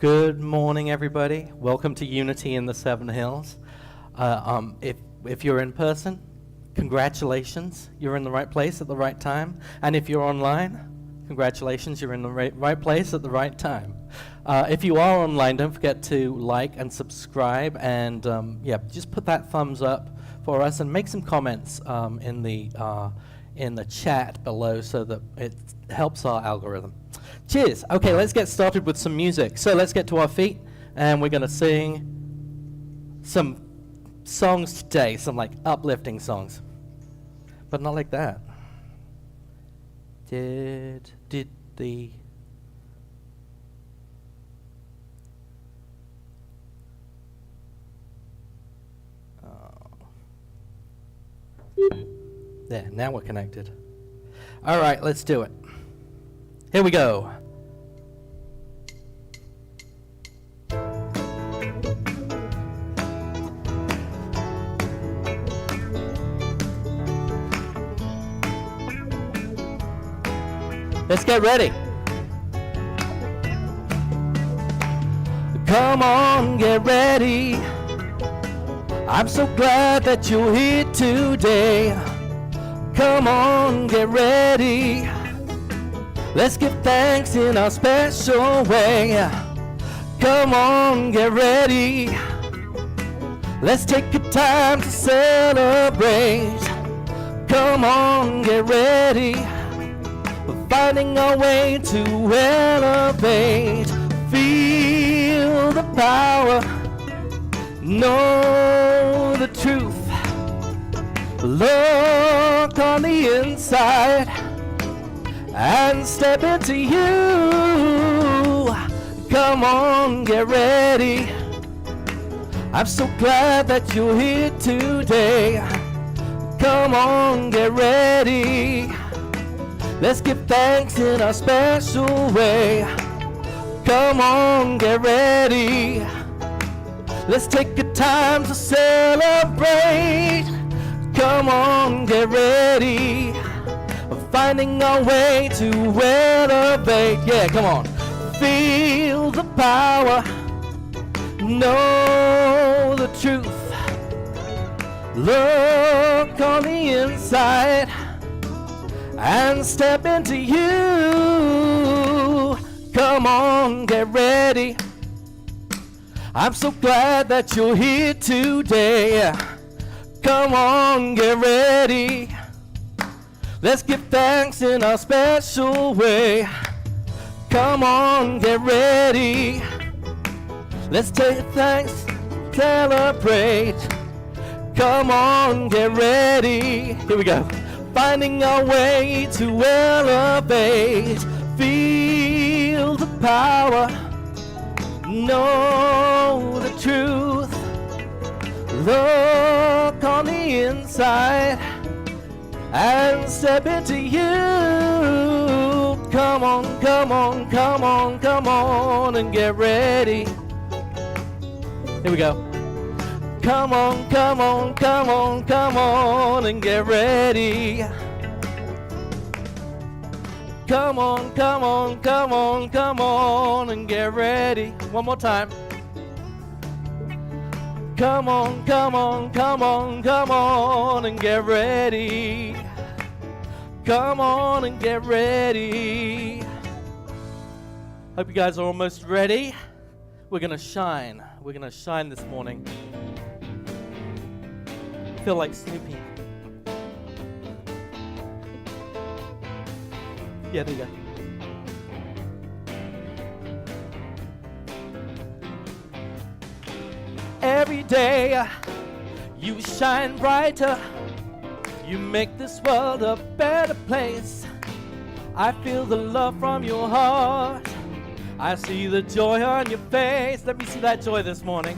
Good morning, everybody. Welcome to Unity in the Seven Hills. If you're in person, congratulations. You're in the right place at the right time. And if you're online, congratulations. You're in the right place at the right time. If you are online, don't forget to like and subscribe. And just put that thumbs up for us and make some comments in the chat below so that it helps our algorithm. Cheers. Okay, let's get started with some music. So let's get to our feet, and we're going to sing some songs today, some like uplifting songs, but not like that. Did the there, now we're connected. All right, let's do it. Here we go. Let's get ready. Come on, get ready. I'm so glad that you're here today. Come on, get ready. Let's give thanks in a special way. Come on, get ready. Let's take a time to celebrate. Come on, get ready. We're finding our way to elevate. Feel the power. Know the truth. Look on the inside and step into you. Come on, get ready. I'm so glad that you're here today. Come on, get ready. Let's give thanks in a special way. Come on, get ready. Let's take a time to celebrate. Come on, get ready. Finding our way to elevate. Yeah, come on. Feel the power. Know the truth. Look on the inside and step into you. Come on, get ready. I'm so glad that you're here today. Come on, get ready. Let's give thanks in a special way. Come on, get ready. Let's take thanks, celebrate. Come on, get ready. Here we go. Finding our way to elevate. Feel the power. Know the truth. Look on the inside and step into you. Come on, come on, come on, come on, and get ready. Here we go. Come on, come on, come on, come on, and get ready. Come on, come on, come on, come on, and get ready. One more time. Come on, come on, come on, come on, and get ready. Come on and get ready. Hope you guys are almost ready. We're gonna shine. We're gonna shine this morning. Feel like Snoopy. Yeah, there you go. Every day you shine brighter. You make this world a better place. I feel the love from your heart. I see the joy on your face. Let me see that joy this morning.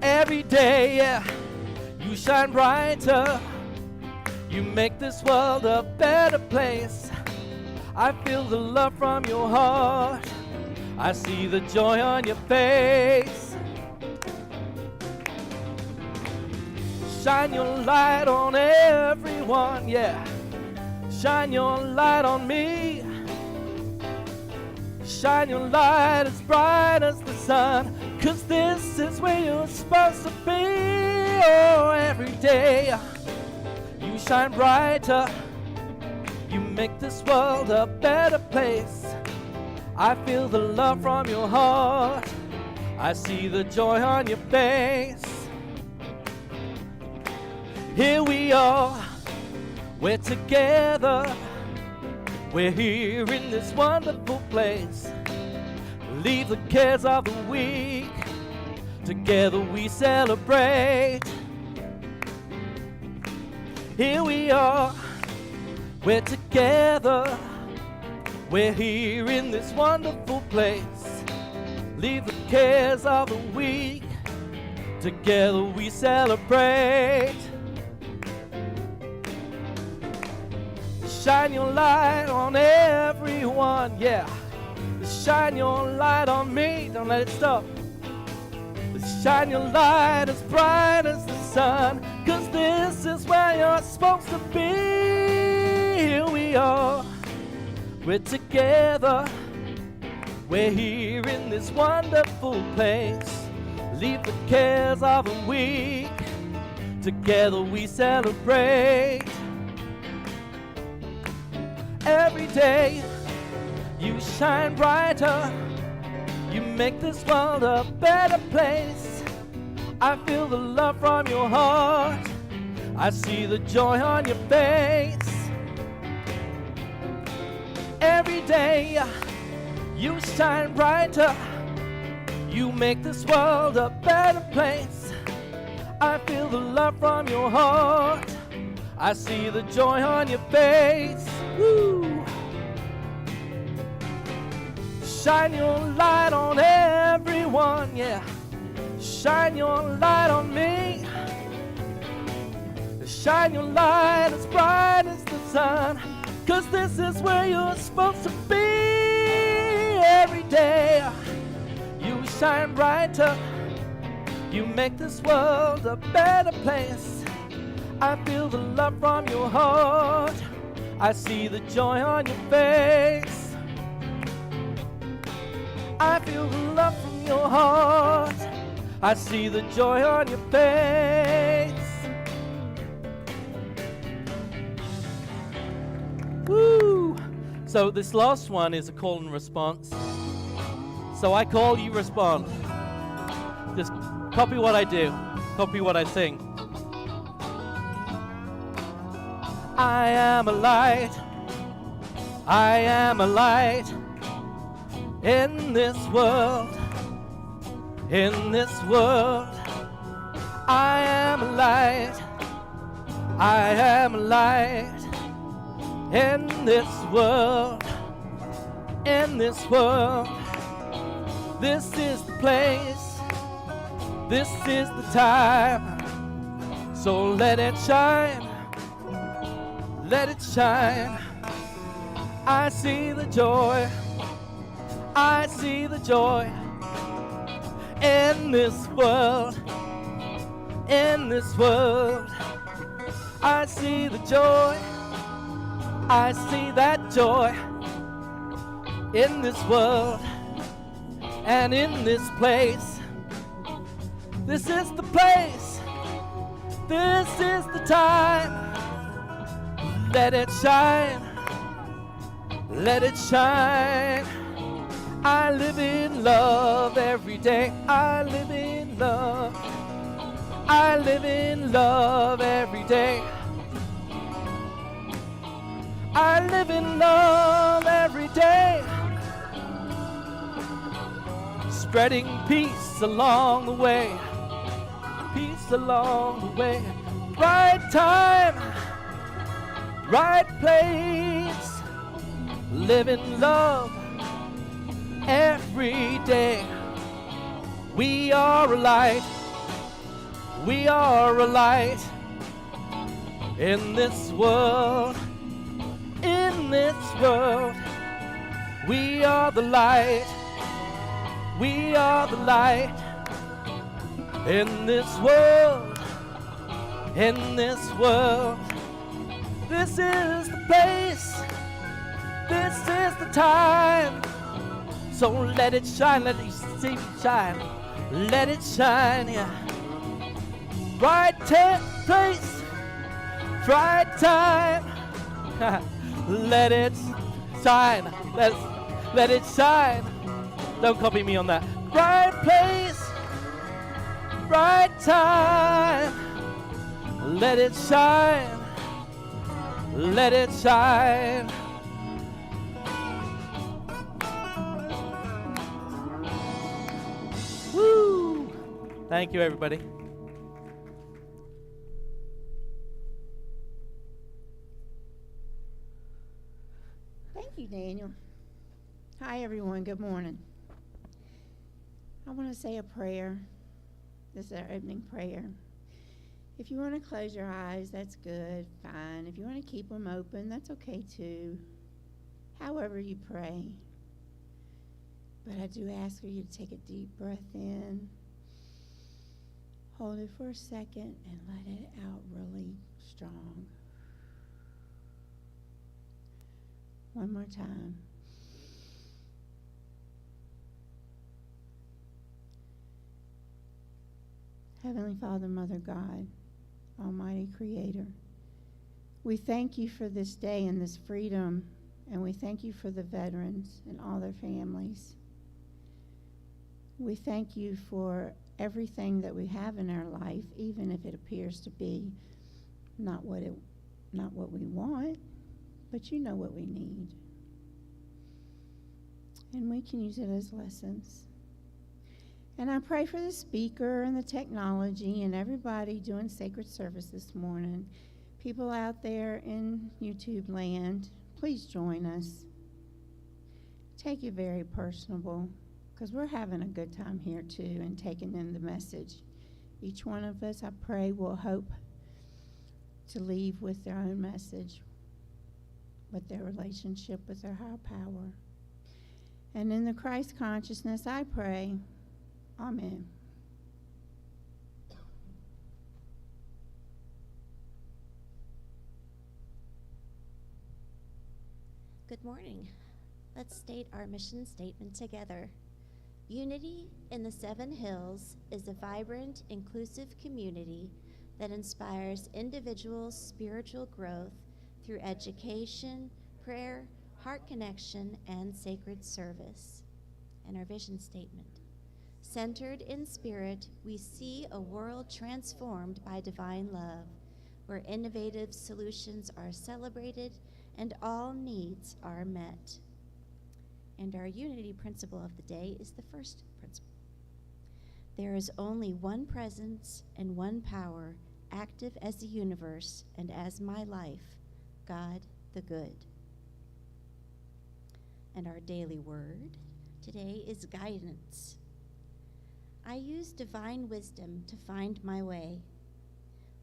Every day you shine brighter. You make this world a better place. I feel the love from your heart. I see the joy on your face. Shine your light on everyone, yeah. Shine your light on me. shine your light as bright as the sun, 'cause this is where you're supposed to be. Oh, every day you shine brighter, you make this world a better place. I feel the love from your heart, I see the joy on your face. Here we are, we're together, we're here in this wonderful place. Leave the cares of the week, together we celebrate. Here we are, we're together, we're here in this wonderful place. Leave the cares of the week, together we celebrate. Shine your light on everyone, yeah. Shine your light on me, don't let it stop. Shine your light as bright as the sun, 'cause this is where you're supposed to be. Here we are, we're together, we're here in this wonderful place. Leave the cares of the week, together we celebrate. Every day you shine brighter, you make this world a better place. I feel the love from your heart, I see the joy on your face. Every day you shine brighter, you make this world a better place. I feel the love from your heart, I see the joy on your face. Woo! Shine your light on everyone, yeah. Shine your light on me. Shine your light as bright as the sun, 'cause this is where you're supposed to be. Every day you shine brighter, you make this world a better place. I feel the love from your heart, I see the joy on your face. I feel the love from your heart, I see the joy on your face. Woo! So this last one is a call and response. So I call, you respond. Just copy what I do, copy what I sing. I am a light, I am a light in this world, in this world. I am a light, I am a light in this world, in this world. This is the place, this is the time, so let it shine, let it shine. I see the joy, I see the joy in this world, in this world. I see the joy, I see that joy in this world and in this place. This is the place, this is the time. Let it shine, let it shine. I live in love every day. I live in love, I live in love every day. I live in love every day, spreading peace along the way, peace along the way. Right time, right place, live in love every day. We are a light, we are a light in this world, in this world. We are the light, we are the light in this world, in this world. This is the place, this is the time, So let it shine, let it see shine. Let it shine, yeah. Right place, right time. Let it shine, let it shine. Don't copy me on that. Right place, right time. Let it shine, let it shine. Woo! Thank you, everybody. Thank you, Daniel. Hi, everyone. Good morning. I want to say a prayer. This is our opening prayer. If you want to close your eyes, that's good, fine. If you want to keep them open, that's okay too. However you pray. But I do ask for you to take a deep breath in, hold it for a second, and let it out really strong. One more time. Heavenly Father, Mother God, Almighty Creator, we thank you for this day and this freedom, and we thank you for the veterans and all their families. We thank you for everything that we have in our life, even if it appears to be not what we want, but you know what we need. And we can use it as lessons. And I pray for the speaker and the technology and everybody doing sacred service this morning. People out there in YouTube land, please join us. Take it very personable, because we're having a good time here too and taking in the message. Each one of us, I pray, will hope to leave with their own message, with their relationship with their higher power. And in the Christ consciousness, I pray, Amen. Good morning. Let's state our mission statement together. Unity in the Seven Hills is a vibrant, inclusive community that inspires individuals' spiritual growth through education, prayer, heart connection, and sacred service. And our vision statement. Centered in spirit, we see a world transformed by divine love, where innovative solutions are celebrated and all needs are met. And our unity principle of the day is the first principle. There is only one presence and one power, active as the universe and as my life, God the good. And our daily word today is guidance. I use divine wisdom to find my way.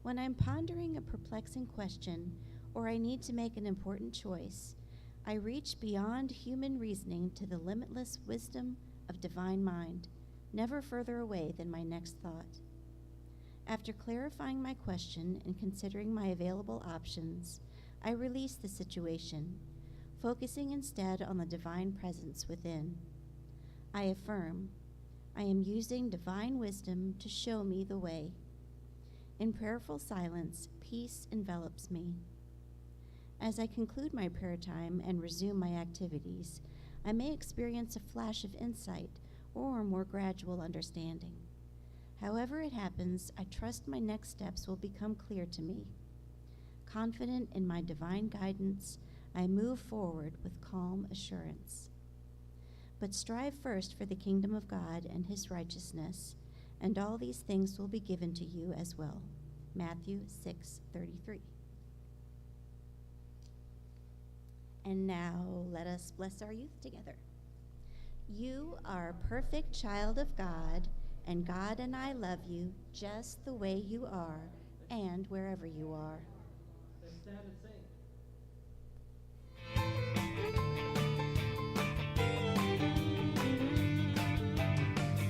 When I'm pondering a perplexing question or I need to make an important choice, I reach beyond human reasoning to the limitless wisdom of divine mind, never further away than my next thought. After clarifying my question and considering my available options, I release the situation, focusing instead on the divine presence within. I affirm, I am using divine wisdom to show me the way. In prayerful silence, peace envelops me. As I conclude my prayer time and resume my activities, I may experience a flash of insight or more gradual understanding. However it happens, I trust my next steps will become clear to me. Confident in my divine guidance, I move forward with calm assurance. But strive first for the kingdom of God and his righteousness, and all these things will be given to you as well. Matthew 6:33. And now let us bless our youth together. You are a perfect child of God, and God and I love you just the way you are and wherever you are. Let's stand and sing.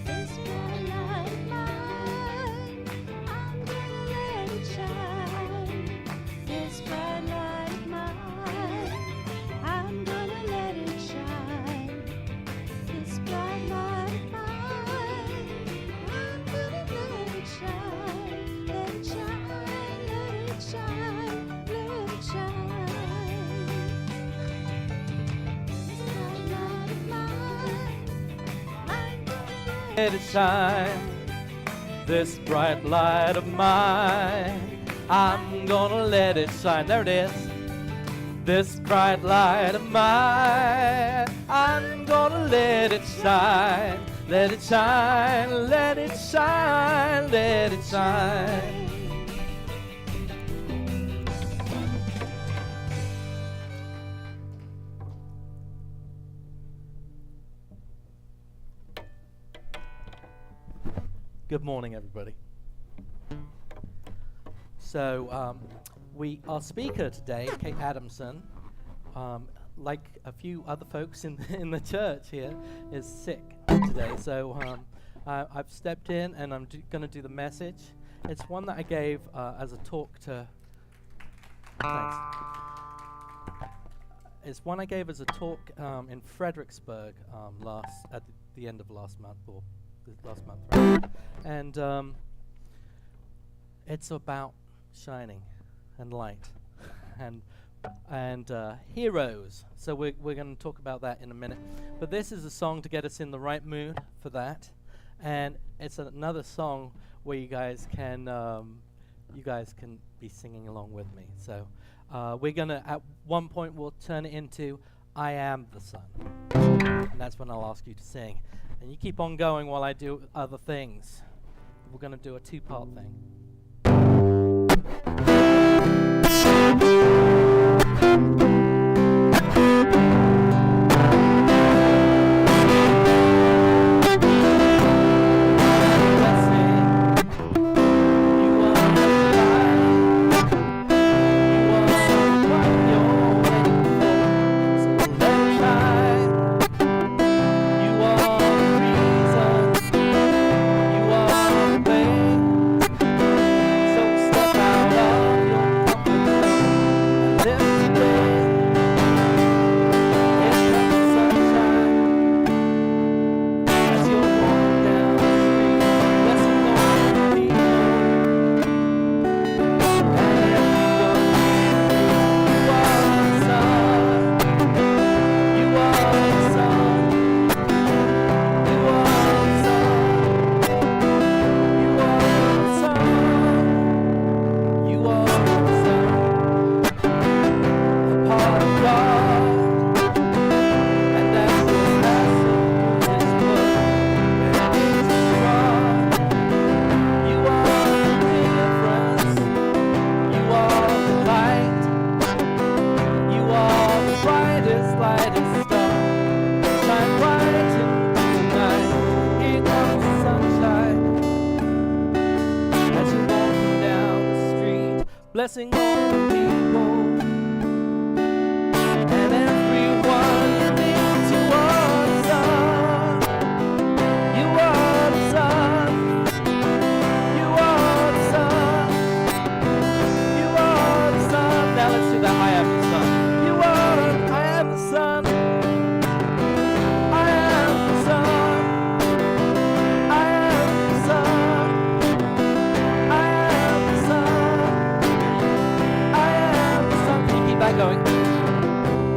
This bright light mine, I'm gonna let it shine. This bright light mine, I'm gonna let it shine. This let it shine. This bright light of mine, I'm gonna let it shine. There it is. This bright light of mine, I'm gonna let it shine. Let it shine, let it shine, let it shine. Good morning, everybody. So, our speaker today, Kate Adamson, like a few other folks in the church here, is sick today. So I've stepped in and I'm going to do the message. It's one that I gave as a talk to. Thanks. It's one I gave as a talk in Fredericksburg at the end of last month, or last month, right? And it's about shining and light and heroes. So we're going to talk about that in a minute. But this is a song to get us in the right mood for that, and it's another song where you guys can be singing along with me. So we're gonna, at one point, we'll turn it into "I Am the Sun," and that's when I'll ask you to sing. And you keep on going while I do other things. We're gonna do a two-part thing. Blessing all the people and everyone you meet. You are the sun. You are the sun. You are the sun. You are the sun. Now let's do that. I am the sun. You are. I am the sun. I am the sun. I am the sun. I am the sun. I am the sun. Can you keep that going?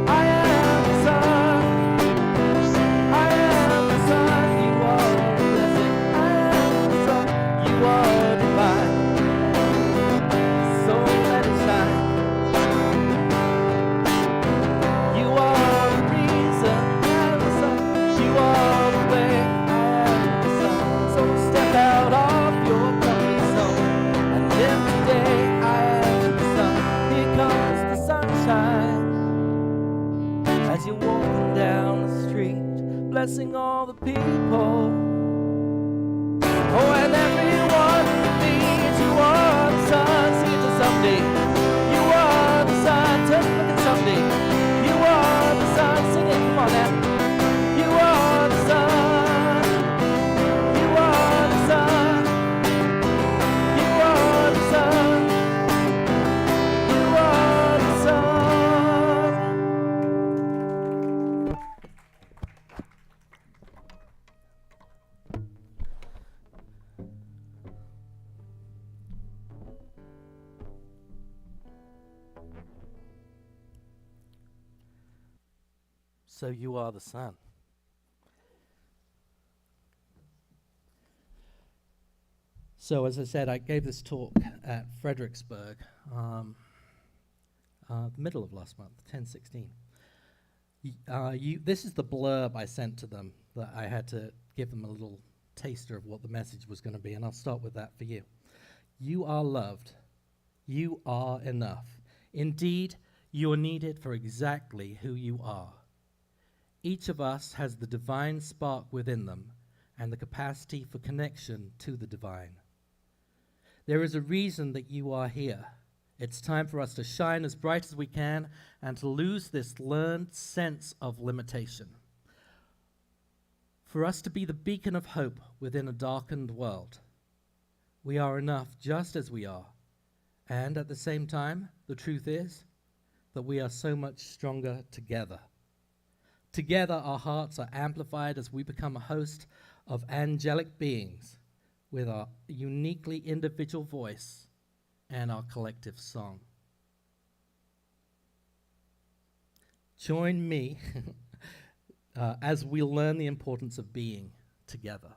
I am the sun. I am the sun. You are a blessing. I am the sun. You are divine. So let it shine. You are the reason. I am the sun. You are the way. I am the sun. So step out of your comfort zone and live today. I am the sun. Here comes the sunshine as you're walking down the street, blessing all the people. Oh, and everyone needs. You are the sun. Sing it to somebody. You are the sun. Turn and look at somebody. You are the sun. Sing it. Come on now. You are the sun. You are the sun. You are the sun. You are the sun. So you are the sun. So as I said, I gave this talk at Fredericksburg, the middle of last month, 10/16. This is the blurb I sent to them that I had to give them a little taster of what the message was going to be, and I'll start with that for you. You are loved. You are enough. Indeed, you are needed for exactly who you are. Each of us has the divine spark within them and the capacity for connection to the divine. There is a reason that you are here. It's time for us to shine as bright as we can and to lose this learned sense of limitation. For us to be the beacon of hope within a darkened world. We are enough just as we are. And at the same time, the truth is that we are so much stronger together. Together, our hearts are amplified as we become a host of angelic beings with our uniquely individual voice and our collective song. Join me as we learn the importance of being together.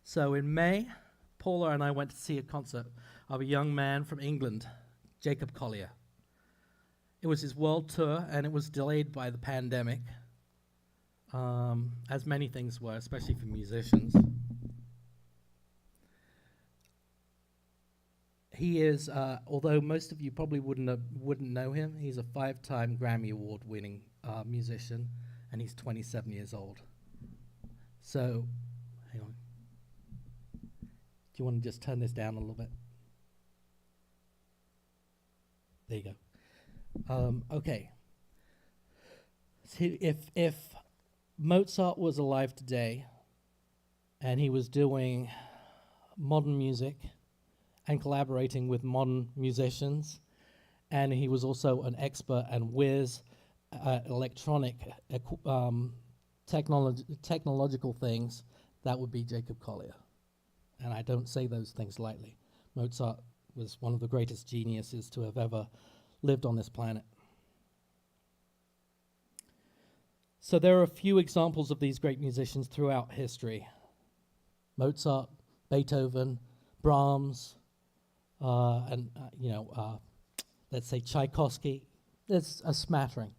So in May, Paula and I went to see a concert of a young man from England, Jacob Collier. It was his world tour, and it was delayed by the pandemic, as many things were, especially for musicians. He is, although most of you probably wouldn't know him, he's a 5-time Grammy Award-winning musician, and he's 27 years old. So, hang on. Do you want to just turn this down a little bit? There you go. Okay. So if Mozart was alive today, and he was doing modern music and collaborating with modern musicians, and he was also an expert and whiz at electronic technological things, that would be Jacob Collier. And I don't say those things lightly. Mozart was one of the greatest geniuses to have ever lived on this planet. So there are a few examples of these great musicians throughout history. Mozart, Beethoven, Brahms, let's say Tchaikovsky. There's a smattering.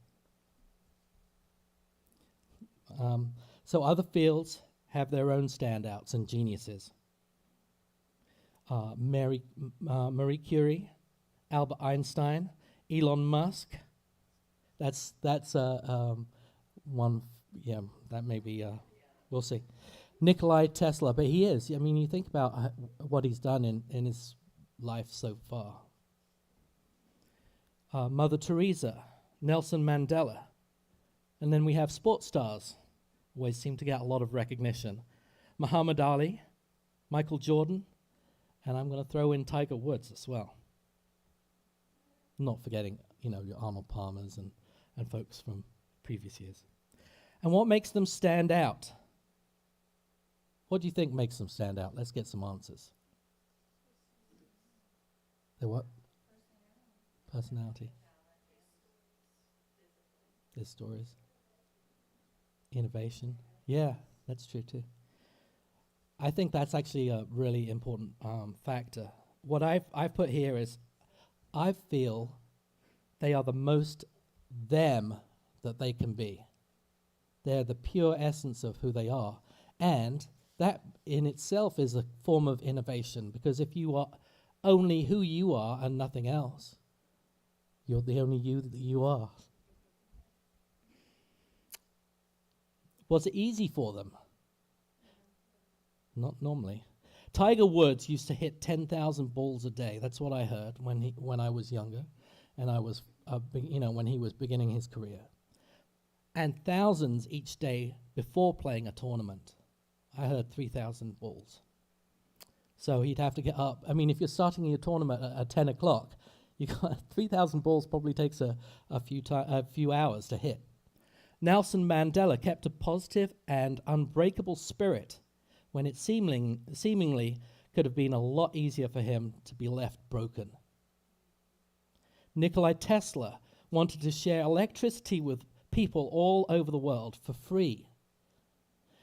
So other fields have their own standouts and geniuses. Marie Curie, Albert Einstein, Elon Musk. That's one. Yeah, that may be. We'll see. Nikolai Tesla, but he is. I mean, you think about what he's done in his life so far. Mother Teresa, Nelson Mandela, and then we have sports stars. Always seem to get a lot of recognition. Muhammad Ali, Michael Jordan, and I'm going to throw in Tiger Woods as well. Not forgetting, your Arnold Palmers and folks from previous years. And what makes them stand out? What do you think makes them stand out? Let's get some answers. Their what? Personality. Their stories. Innovation. Yeah, that's true too. I think that's actually a really important factor. What I've put here is, I feel they are the most them that they can be. They're the pure essence of who they are. And that in itself is a form of innovation, because if you are only who you are and nothing else, you're the only you that you are. Was it easy for them? Not normally. Tiger Woods used to hit 10,000 balls a day. That's what I heard when I was younger, and I was when he was beginning his career, and thousands each day before playing a tournament. I heard 3,000 balls. So he'd have to get up. I mean, if you're starting your tournament at 10 o'clock, you got 3,000 balls. Probably takes a few hours to hit. Nelson Mandela kept a positive and unbreakable spirit when it seemingly could have been a lot easier for him to be left broken. Nikolai Tesla wanted to share electricity with people all over the world for free.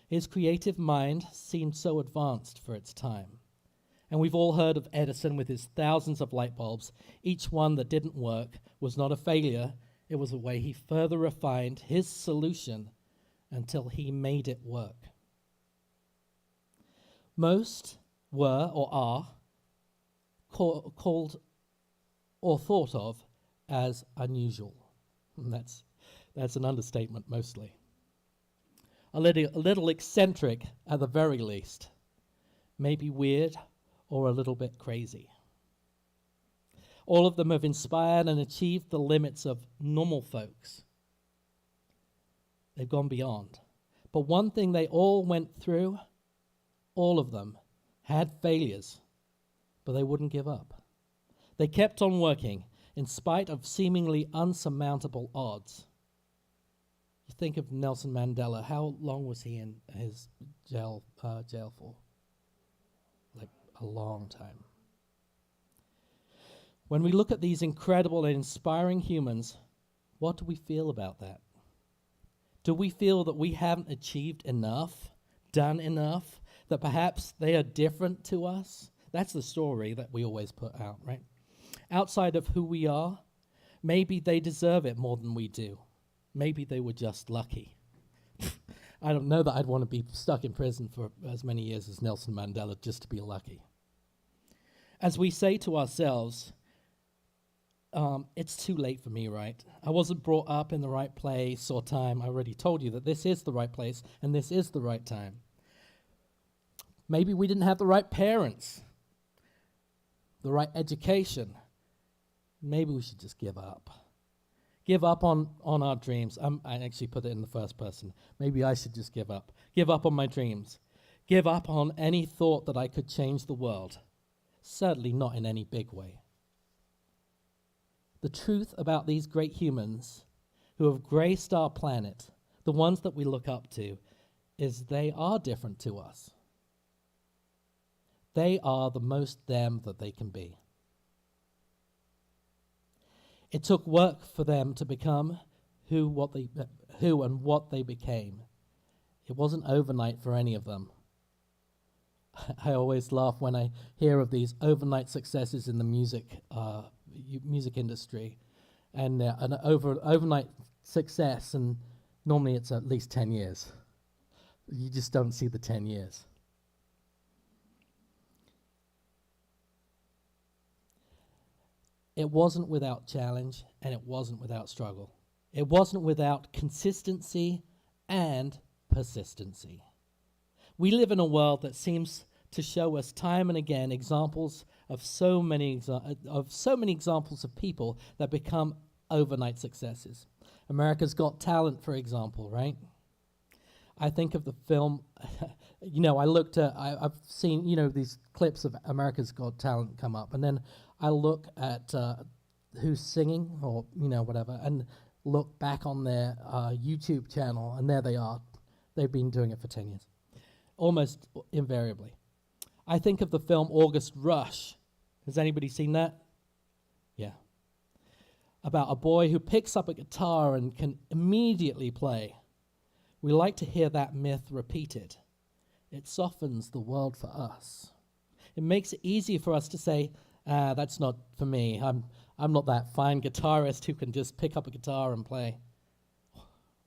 His creative mind seemed so advanced for its time. And we've all heard of Edison with his thousands of light bulbs. Each one that didn't work was not a failure. It was a way he further refined his solution until he made it work. Most were or are called or thought of as unusual. And that's an understatement mostly. A little eccentric at the very least. Maybe weird or a little bit crazy. All of them have inspired and achieved the limits of normal folks. They've gone beyond. But one thing they all went through, all of them, had failures, but they wouldn't give up. They kept on working in spite of seemingly unsurmountable odds. You think of Nelson Mandela. How long was he in his jail for? Like a long time. When we look at these incredible and inspiring humans, what do we feel about that? Do we feel that we haven't achieved enough, done enough, that perhaps they are different to us? That's the story that we always put out, right? Outside of who we are, maybe they deserve it more than we do. Maybe they were just lucky. I don't know that I'd want to be stuck in prison for as many years as Nelson Mandela just to be lucky. As we say to ourselves, it's too late for me, right? I wasn't brought up in the right place or time. I already told you that this is the right place and this is the right time. Maybe we didn't have the right parents, the right education. Maybe we should just give up. Give up on our dreams. I actually put it in the first person. Maybe I should just give up. Give up on my dreams. Give up on any thought that I could change the world. Certainly not in any big way. The truth about these great humans who have graced our planet, the ones that we look up to, is they are different to us. They are the most them that they can be. It took work for them to become who and what they became. It wasn't overnight for any of them. I always laugh when I hear of these overnight successes in the music industry, and an overnight success, and normally it's at least 10 years. You just don't see the 10 years. It wasn't without challenge, and it wasn't without struggle. It wasn't without consistency and persistency. We live in a world that seems to show us time and again examples of so many examples of people that become overnight successes. America's Got Talent, for example, right? I think of the film, I've seen, these clips of America's Got Talent come up, and then I look at who's singing or, whatever, and look back on their YouTube channel, and there they are. They've been doing it for 10 years, almost invariably. I think of the film August Rush. Has anybody seen that? Yeah. About a boy who picks up a guitar and can immediately play. We like to hear that myth repeated. It softens the world for us. It makes it easy for us to say, that's not for me. I'm not that fine guitarist who can just pick up a guitar and play.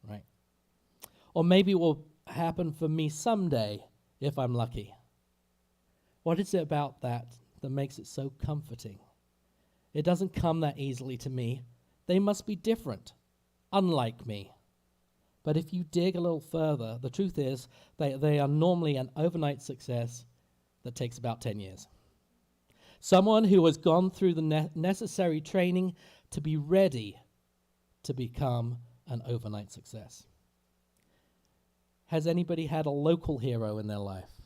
Right. Or maybe it will happen for me someday if I'm lucky. What is it about that makes it so comforting? It doesn't come that easily to me. They must be different, unlike me. But if you dig a little further, the truth is they are normally an overnight success that takes about 10 years. Someone who has gone through the necessary training to be ready to become an overnight success. Has anybody had a local hero in their life?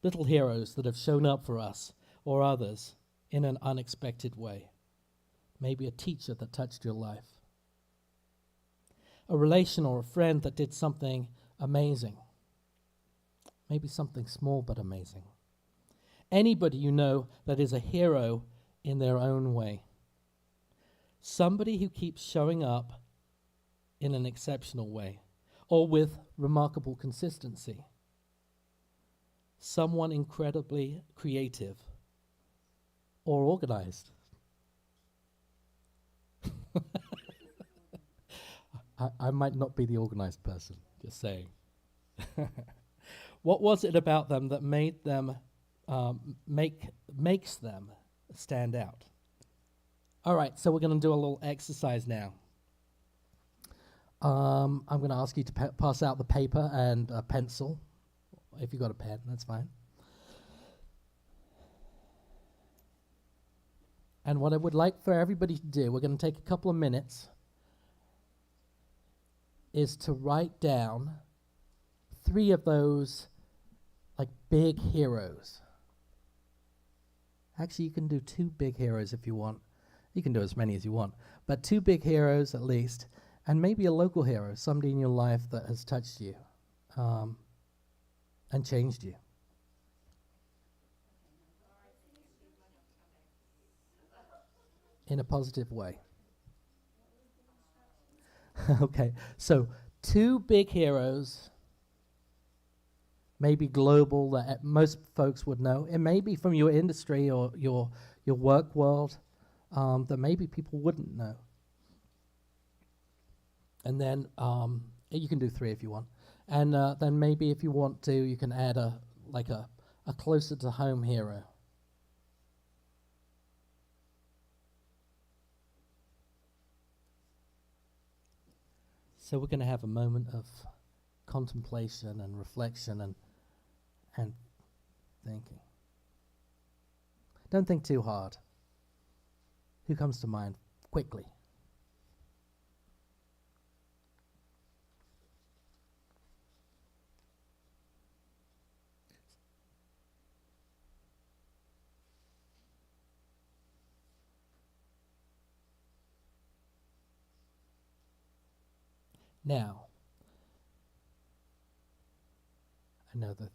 Little heroes that have shown up for us or others in an unexpected way. Maybe a teacher that touched your life. A relation or a friend that did something amazing. Maybe something small but amazing. Anybody you know that is a hero in their own way. Somebody who keeps showing up in an exceptional way or with remarkable consistency. someone incredibly creative or organized. I might not be the organized person, just saying. What was it about them that made them makes them stand out? All right, so we're going to do a little exercise now. I'm going to ask you to pass out the paper and a pencil. If you've got a pen, that's fine. And what I would like for everybody to do, we're going to take a couple of minutes, is to write down 3 of those like big heroes. Actually, you can do 2 big heroes if you want. You can do as many as you want, but 2 big heroes at least, and maybe a local hero, somebody in your life that has touched you and changed you. In a positive way. Okay, so 2 big heroes, maybe global, that most folks would know. It may be from your industry or your work world that maybe people wouldn't know. And then you can do 3 if you want. And then maybe if you want to, you can add a closer to home hero. So we're going to have a moment of contemplation and reflection and thinking. Don't think too hard. Who comes to mind quickly? Now, I know that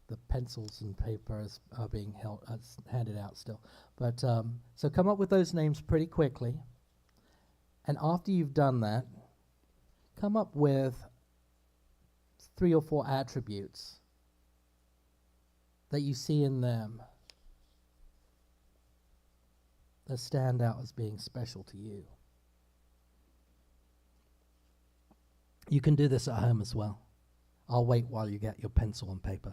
the pencils and papers are being handed out still, but so come up with those names pretty quickly, and after you've done that, come up with 3 or 4 attributes that you see in them that stand out as being special to you. You can do this at home as well. I'll wait while you get your pencil and paper.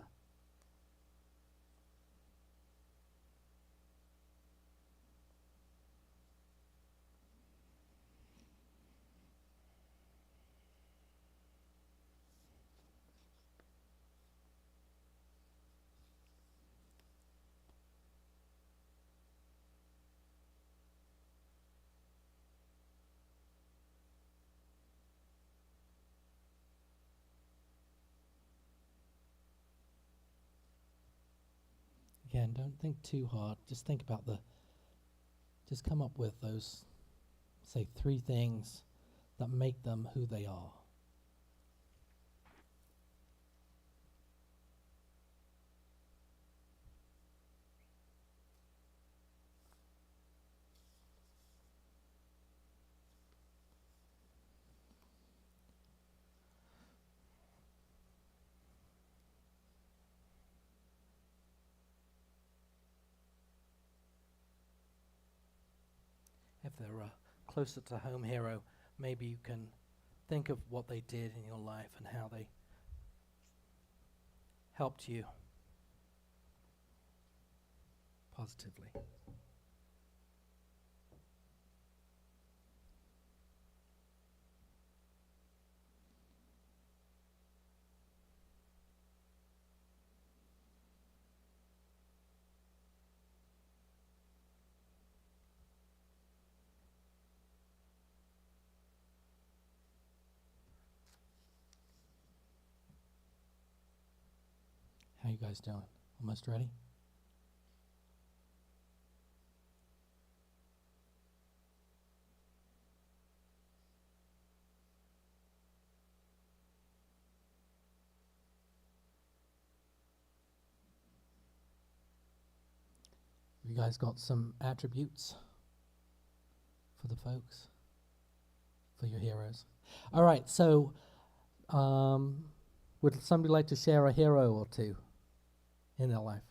Again, don't think too hard. Just think about just come up with those, say, 3 things that make them who they are. If they're a closer to home hero, maybe you can think of what they did in your life and how they helped you positively. How you guys doing? Almost ready? You guys got some attributes for the folks, for your heroes? All right, so would somebody like to share a hero or 2? in their life?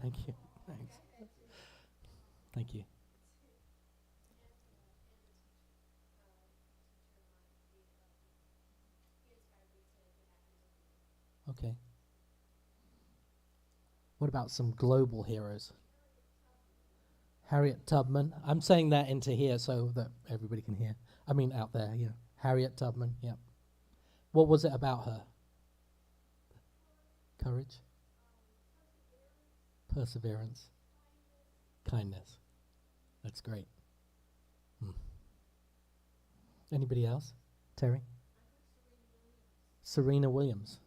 Thank you. Thanks. Thank you. Okay. What about some global heroes? Harriet Tubman. I'm saying that into here so that everybody can hear. I mean, out there, yeah. Harriet Tubman, yeah. What was it about her? Courage? Perseverance? Kindness. That's great. Anybody else? Terry? Serena Williams.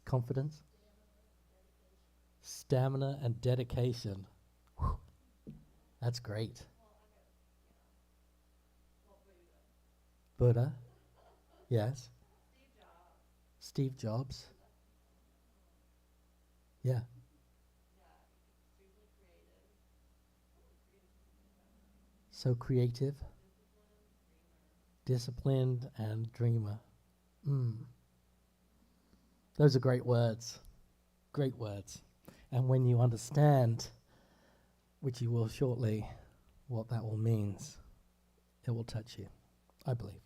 Confidence? Stamina and dedication. Whew. That's great. Buddha? Yes. Steve Jobs? Yeah. So creative, disciplined, and dreamer. Those are great words. Great words. And when you understand, which you will shortly, what that all means, it will touch you, I believe.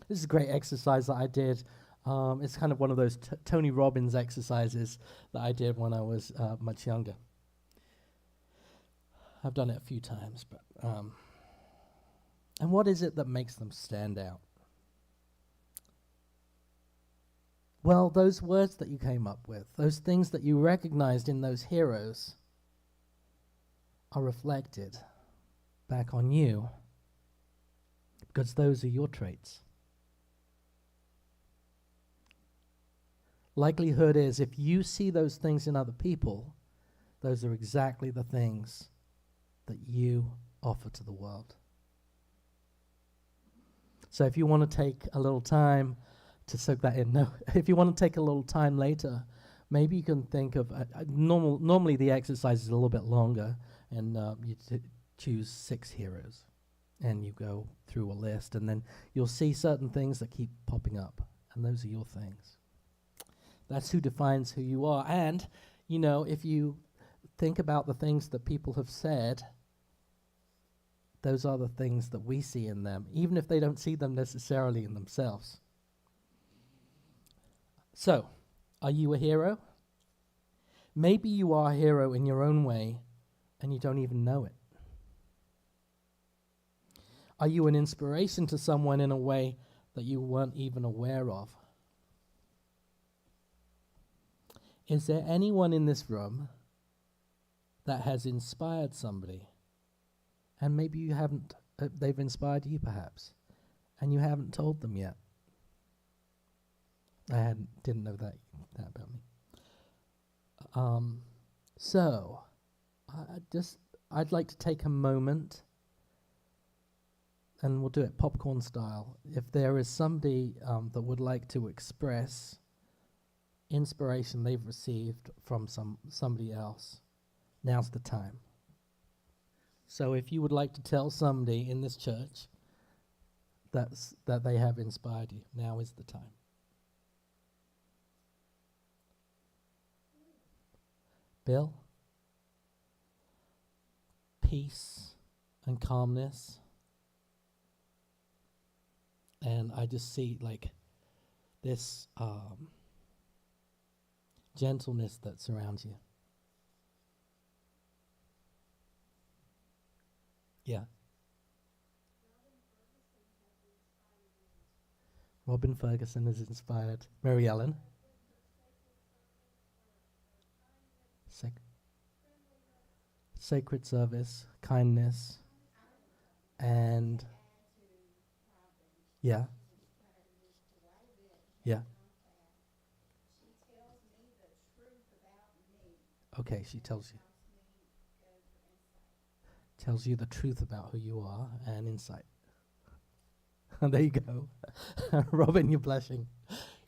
This is a great exercise that I did. It's kind of one of those Tony Robbins exercises that I did when I was much younger. I've done it a few times, but and what is it that makes them stand out? Well, those words that you came up with, those things that you recognized in those heroes, are reflected back on you because those are your traits. Likelihood is if you see those things in other people, those are exactly the things that you offer to the world. So if you want to take a little time to soak that in, if you want to take a little time later, maybe you can think of, normally the exercise is a little bit longer, and you choose 6 heroes, and you go through a list, and then you'll see certain things that keep popping up, and those are your things. That's who defines who you are. And, if you think about the things that people have said, those are the things that we see in them, even if they don't see them necessarily in themselves. So, are you a hero? Maybe you are a hero in your own way, and you don't even know it. Are you an inspiration to someone in a way that you weren't even aware of? Is there anyone in this room that has inspired somebody? And maybe you haven't, they've inspired you perhaps, and you haven't told them yet. Didn't know that about me. So, I'd like to take a moment, and we'll do it popcorn style. If there is somebody that would like to express inspiration they've received from somebody else, now's the time. So if you would like to tell somebody in this church that they have inspired you, now is the time. Bill? Peace and calmness. And I just see this gentleness that surrounds you. Yeah. Robin Ferguson has inspired Mary Ellen. Sacred service, kindness, and yeah. Okay, she tells you the truth about who you are and insight. There you go. Robin, you're blushing.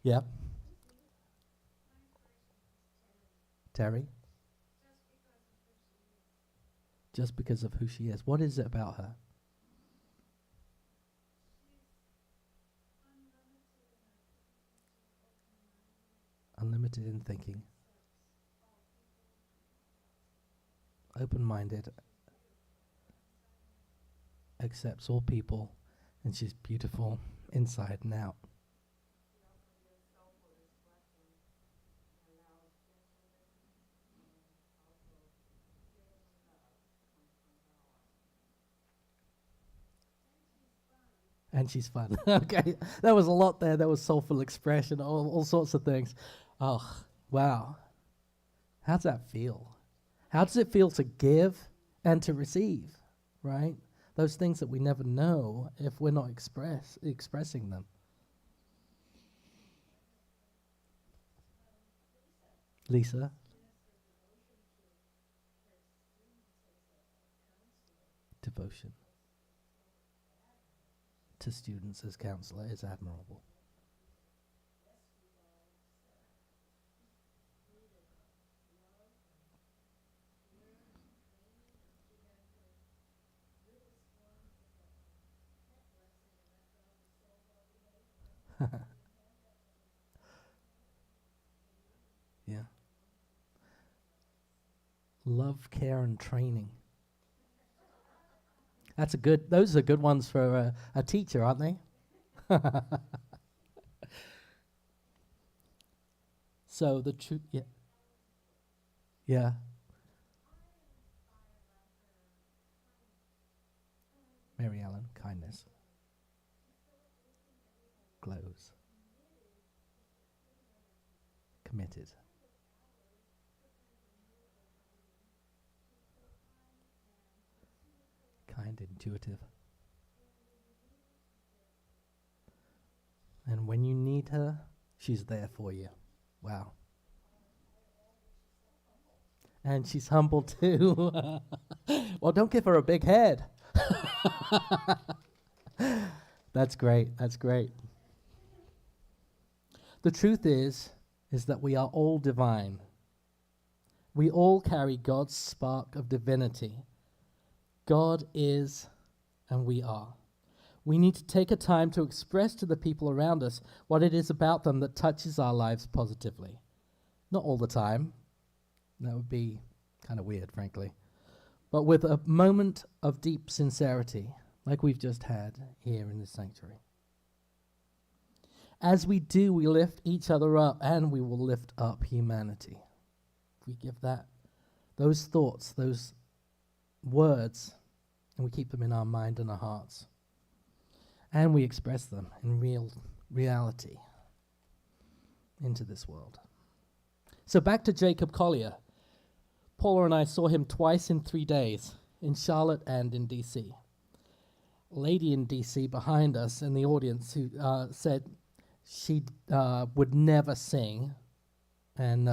Yeah. Terry? Just because of who she is. What is it about her? unlimited in thinking, open-minded, accepts all people, and she's beautiful inside and out. And she's fun. Okay, that was a lot there. That was soulful expression, all sorts of things. Oh, wow. How does that feel? How does it feel to give and to receive, right? Those things that we never know if we're not expressing them. Lisa? Devotion to students as counselor is admirable. Yeah. Love, care, and training. Those are good ones for a teacher, aren't they? So the truth, yeah. Yeah. Mary Ellen, kindness. Glows. Committed. Kind, intuitive. And when you need her, she's there for you. Wow. And she's humble too. Well, don't give her a big head. That's great. That's great. The truth is that we are all divine. We all carry God's spark of divinity. God is, and we are. We need to take a time to express to the people around us what it is about them that touches our lives positively. Not all the time. That would be kind of weird, frankly. But with a moment of deep sincerity, like we've just had here in this sanctuary. As we do, we lift each other up, and we will lift up humanity. We give those thoughts, those words, and we keep them in our mind and our hearts. And we express them in reality into this world. So back to Jacob Collier. Paula and I saw him twice in 3 days, in Charlotte and in D.C. A lady in D.C. behind us in the audience who said she would never sing, and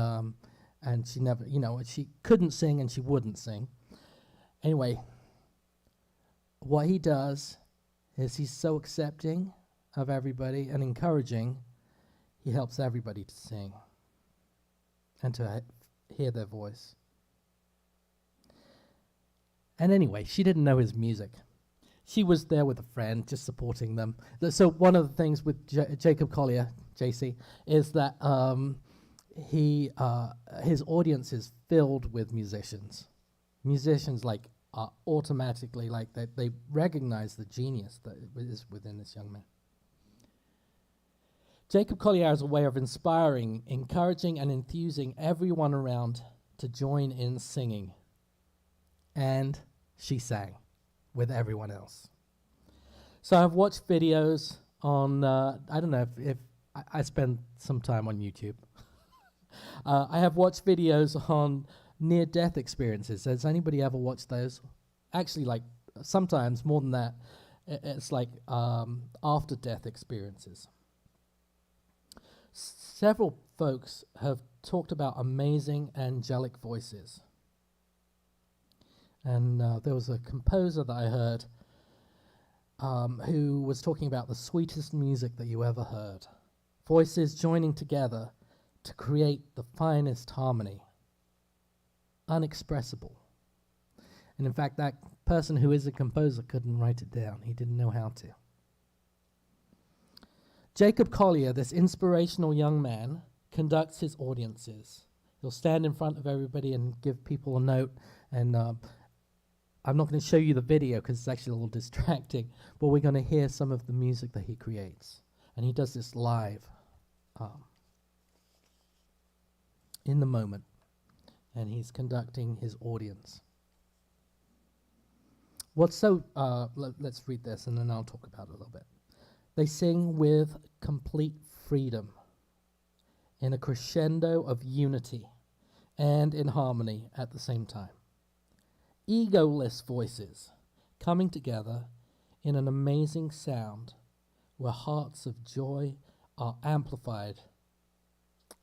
she never, she couldn't sing and she wouldn't sing. Anyway, what he does is he's so accepting of everybody and encouraging, he helps everybody to sing and to hear their voice. And anyway, she didn't know his music. She was there with a friend, just supporting them. So one of the things with Jacob Collier, JC, is that his audience is filled with musicians. Musicians are automatically they recognize the genius that is within this young man. Jacob Collier has a way of inspiring, encouraging, and enthusing everyone around to join in singing. And she sang with everyone else. So I've watched videos on, I don't know if I spend some time on YouTube. I have watched videos on near-death experiences. Has anybody ever watched those? Actually, sometimes more than that, it's after-death experiences. Several folks have talked about amazing angelic voices. And there was a composer that I heard who was talking about the sweetest music that you ever heard. Voices joining together to create the finest harmony. Unexpressible. And in fact, that person who is a composer couldn't write it down. He didn't know how to. Jacob Collier, this inspirational young man, conducts his audiences. He'll stand in front of everybody and give people a note. And I'm not going to show you the video because it's actually a little distracting, but we're going to hear some of the music that he creates. And he does this live in the moment. And he's conducting his audience. Let's read this and then I'll talk about it a little bit. They sing with complete freedom in a crescendo of unity and in harmony at the same time. Egoless voices coming together in an amazing sound where hearts of joy are amplified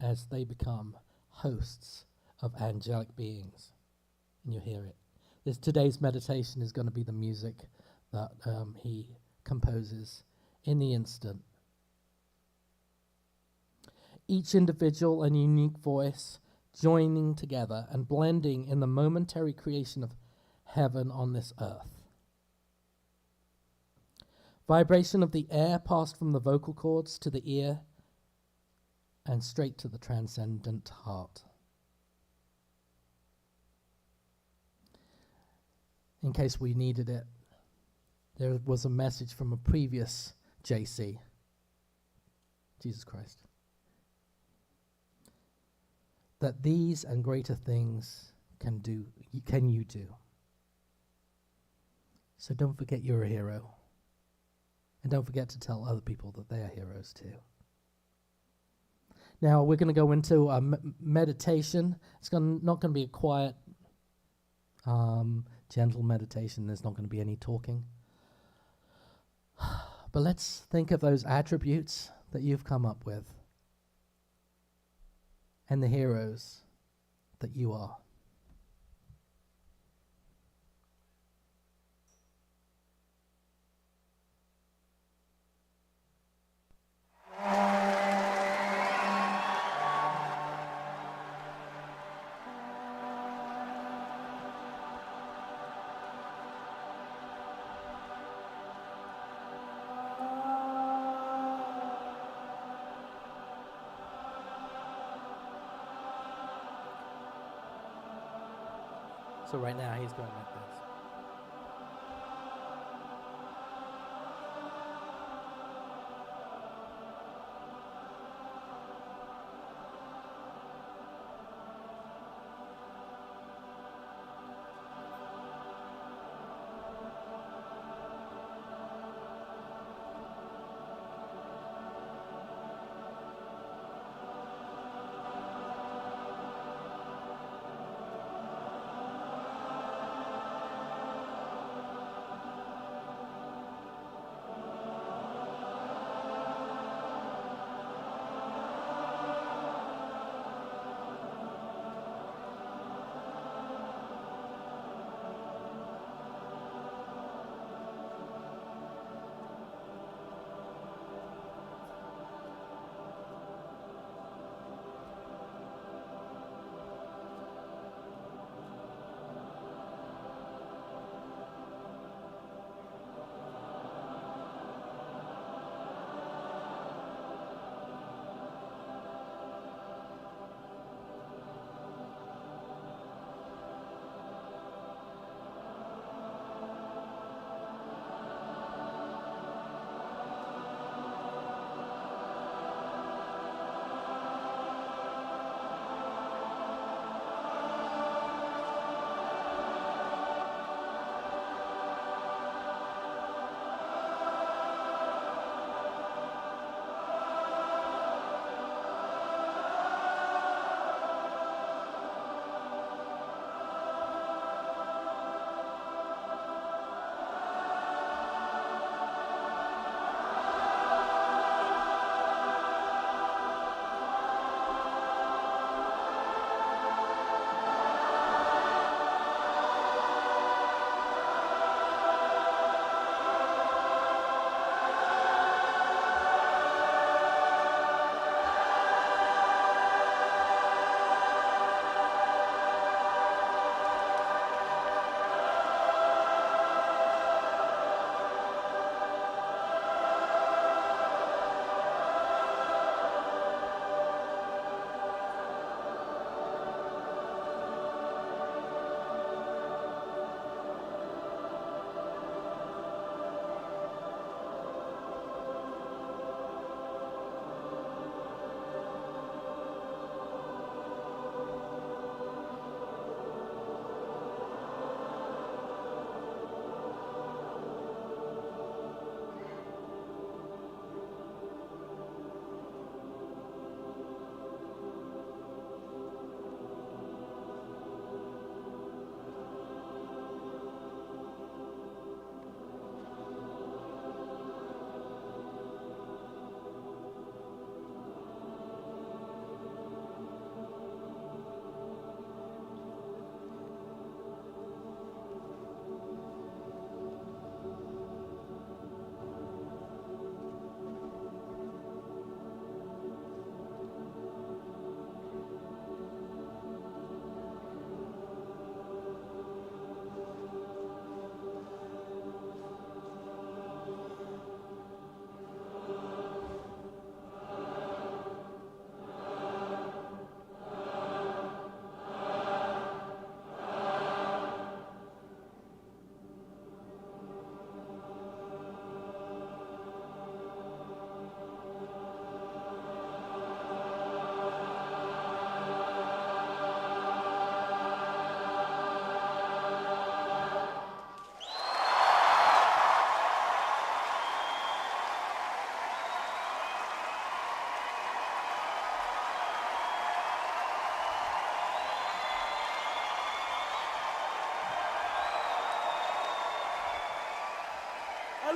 as they become hosts of angelic beings. And you hear it. Today's meditation is going to be the music that he composes in the instant. Each individual and unique voice joining together and blending in the momentary creation of heaven on this earth. Vibration of the air passed from the vocal cords to the ear and straight to the transcendent heart. In case we needed it, there was a message from a previous JC, Jesus Christ, that these and greater things can you do. So don't forget you're a hero. And don't forget to tell other people that they are heroes too. Now we're going to go into a meditation. It's not going to be a quiet, gentle meditation. There's not going to be any talking. But let's think of those attributes that you've come up with and the heroes that you are. So right now he's going like this.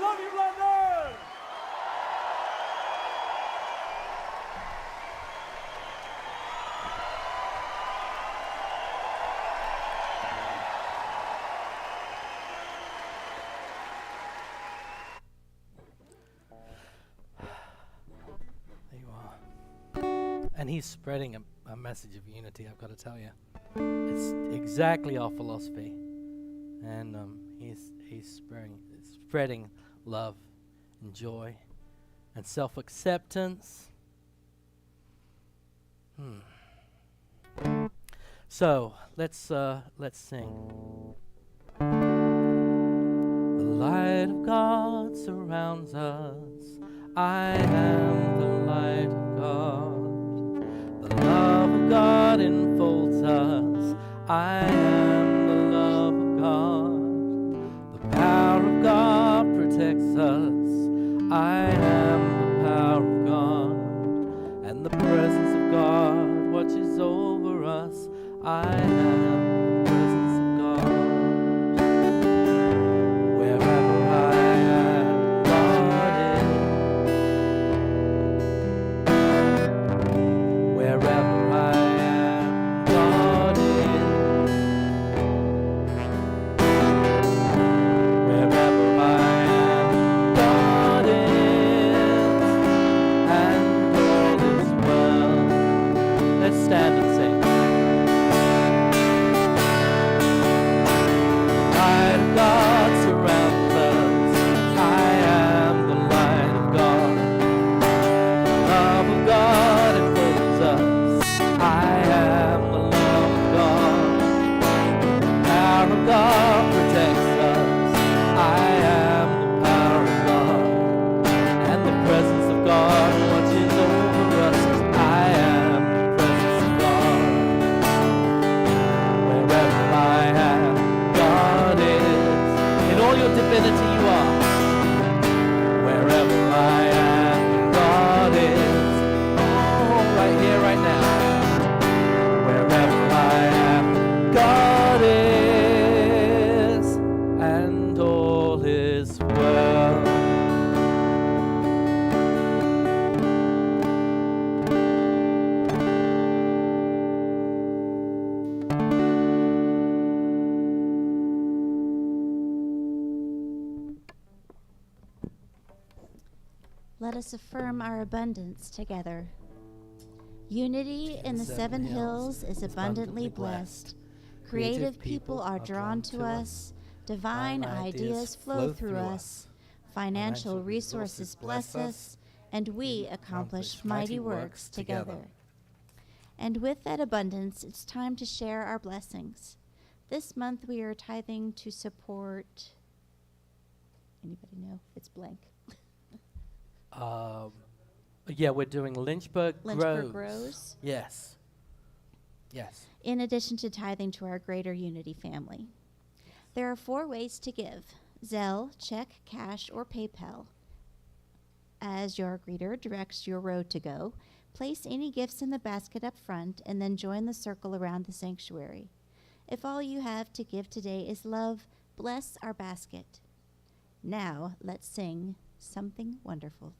love you, London! There you are. And he's spreading a message of unity, I've got to tell you. It's exactly our philosophy. And he's spreading love and joy and self-acceptance. So let's sing. The light of God surrounds us. I am the light of God. The love of God enfolds us. I am the love of God. The power of God protects us. I am the power of God. And the presence of God watches over us. I am the presence of God. Wherever I am, God is. Wherever I am, God is. Wherever I am, God is. And all is well. Let's stand and sing. Light of God surrounds us. I am the light of God. Love of God enfolds us. I am the love of God. Power of God protects us. I am the power of God. And the presence of God watches over us. I am the presence of God. Wherever I am, God is. In all your divinity you are. Wherever I am, God is. Oh, right here, right now. Wherever I am, God is. And all is well. Let us affirm our abundance together. Unity in the seven hills is abundantly blessed. Creative people are drawn to us. Divine ideas flow through us. Financial resources bless us. And we accomplish mighty works together. And with that abundance, it's time to share our blessings. This month we are tithing to support. Anybody know? It's blank. Yeah, we're doing Lynchburg Lynchburg Grows. Grows. Yes. Yes. In addition to tithing to our greater Unity family. There are 4 ways to give: Zelle, check, cash, or PayPal. As your greeter directs your road to go, place any gifts in the basket up front and then join the circle around the sanctuary. If all you have to give today is love, bless our basket. Now let's sing Something Wonderful.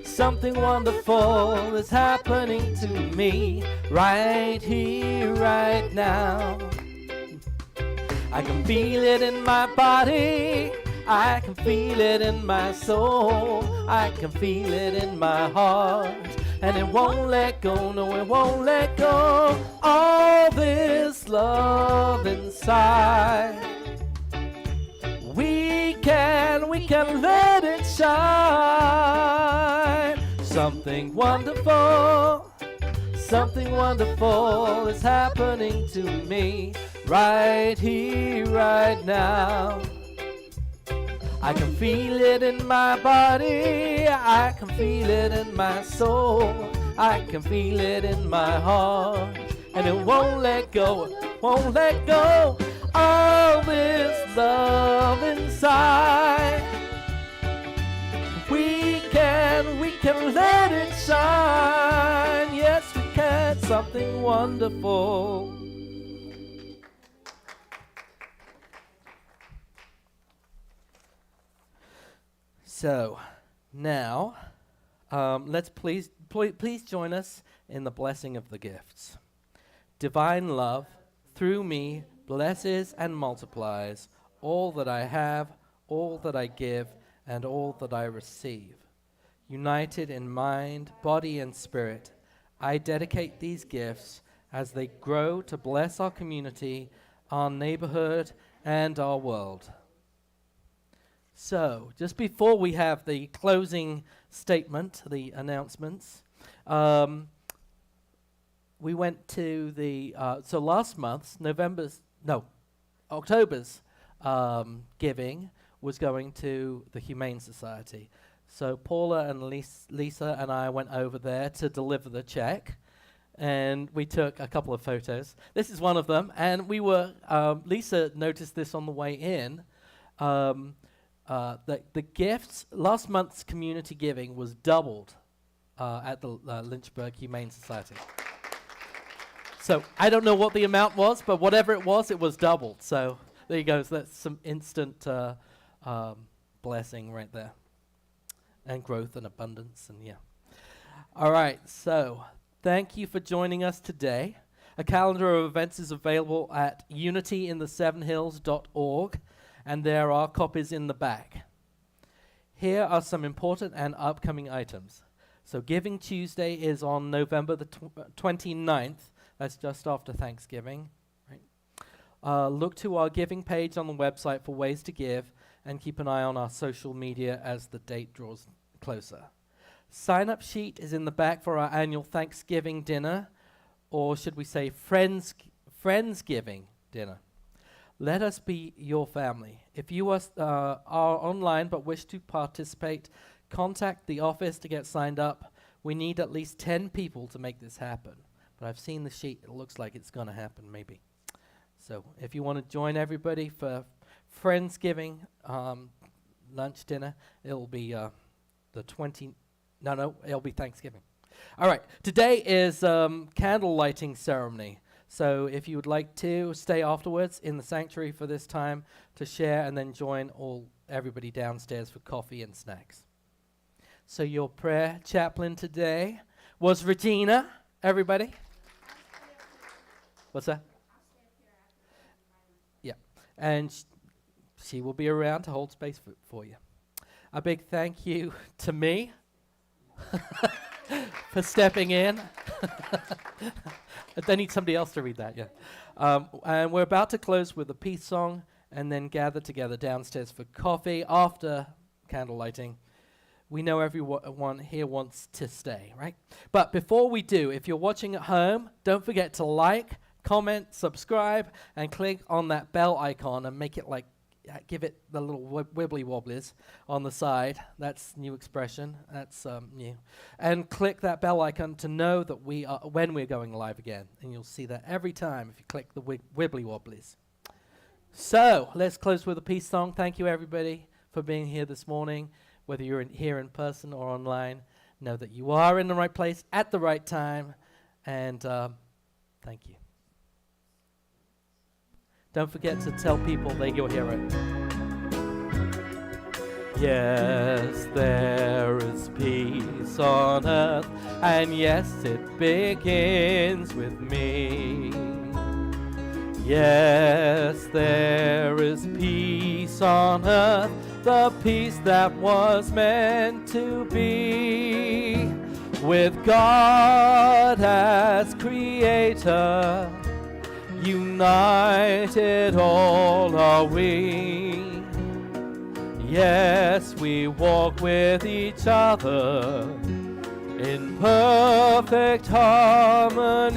Something wonderful is happening to me right here, right now. I can feel it in my body, I can feel it in my soul, I can feel it in my heart, and it won't let go, no, it won't let go. All this love inside, we can let it shine. Something wonderful is happening to me right here, right now. I can feel it in my body, I can feel it in my soul, I can feel it in my heart, and it won't let go, won't let go. All this love inside, can let it shine. Yes, we can. Something wonderful. So, now, let's please join us in the blessing of the gifts. Divine love, through me, blesses and multiplies all that I have, all that I give, and all that I receive. United in mind, body, and spirit, I dedicate these gifts as they grow to bless our community, our neighborhood, and our world. So, just before we have the closing statement, the announcements, we went to the, so last month's, October's giving was going to the Humane Society. So Paula and Lisa and I went over there to deliver the check, and we took a couple of photos. This is one of them, and we were, Lisa noticed this on the way in, the gifts, last month's community giving was doubled at the Lynchburg Humane Society. So I don't know what the amount was, but whatever it was doubled. So there you go. So that's some instant blessing right there. And growth and abundance, and yeah. All right, so thank you for joining us today. A calendar of events is available at unityinthesevenhills.org, and there are copies in the back. Here are some important and upcoming items. So Giving Tuesday is on November the 29th. That's just after Thanksgiving. Right? Look to our giving page on the website for ways to give, and keep an eye on our social media as the date draws closer. Sign-up sheet is in the back for our annual Thanksgiving dinner, or should we say Friendsgiving dinner. Let us be your family. If you are online but wish to participate, contact the office to get signed up. We need at least 10 people to make this happen. But I've seen the sheet. It looks like it's going to happen, maybe. So if you want to join everybody for Friendsgiving lunch dinner, it'll be it'll be Thanksgiving. All right, today is candle lighting ceremony. So if you would like to stay afterwards in the sanctuary for this time to share, and then join everybody downstairs for coffee and snacks. So your prayer chaplain today was Regina. Everybody? What's that? Yeah, and she will be around to hold space for you. A big thank you to me for stepping in. I need somebody else to read that, yeah. And we're about to close with a peace song, and then gather together downstairs for coffee after candle lighting. We know everyone here wants to stay, right? But before we do, if you're watching at home, don't forget to like, comment, subscribe, and click on that bell icon and make it give it the little wibbly wobblies on the side. That's new expression. That's new. And click that bell icon to know that when we're going live again. And you'll see that every time if you click the wibbly wobblies. So let's close with a peace song. Thank you, everybody, for being here this morning. Whether you're here in person or online, know that you are in the right place at the right time. And thank you. Don't forget to tell people they're your hero. Yes, there is peace on earth, and yes, it begins with me. Yes, there is peace on earth, the peace that was meant to be. With God as creator, united all are we. Yes, we walk with each other in perfect harmony.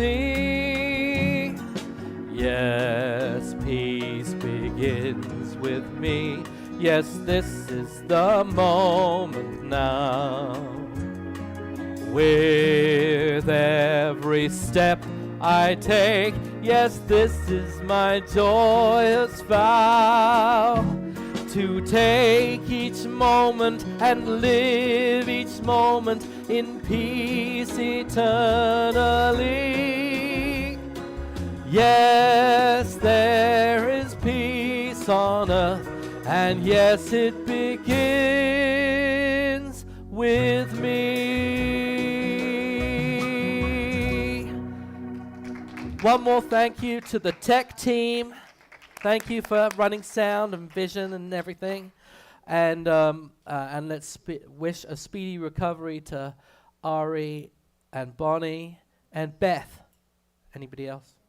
Yes, peace begins with me. Yes, this is the moment now. With every step I take, yes, this is my joyous vow, to take each moment and live each moment in peace eternally. Yes, there is peace on earth, and yes, it begins with me. One more thank you to the tech team. Thank you for running sound and vision and everything. And let's wish a speedy recovery to Ari and Bonnie and Beth. Anybody else?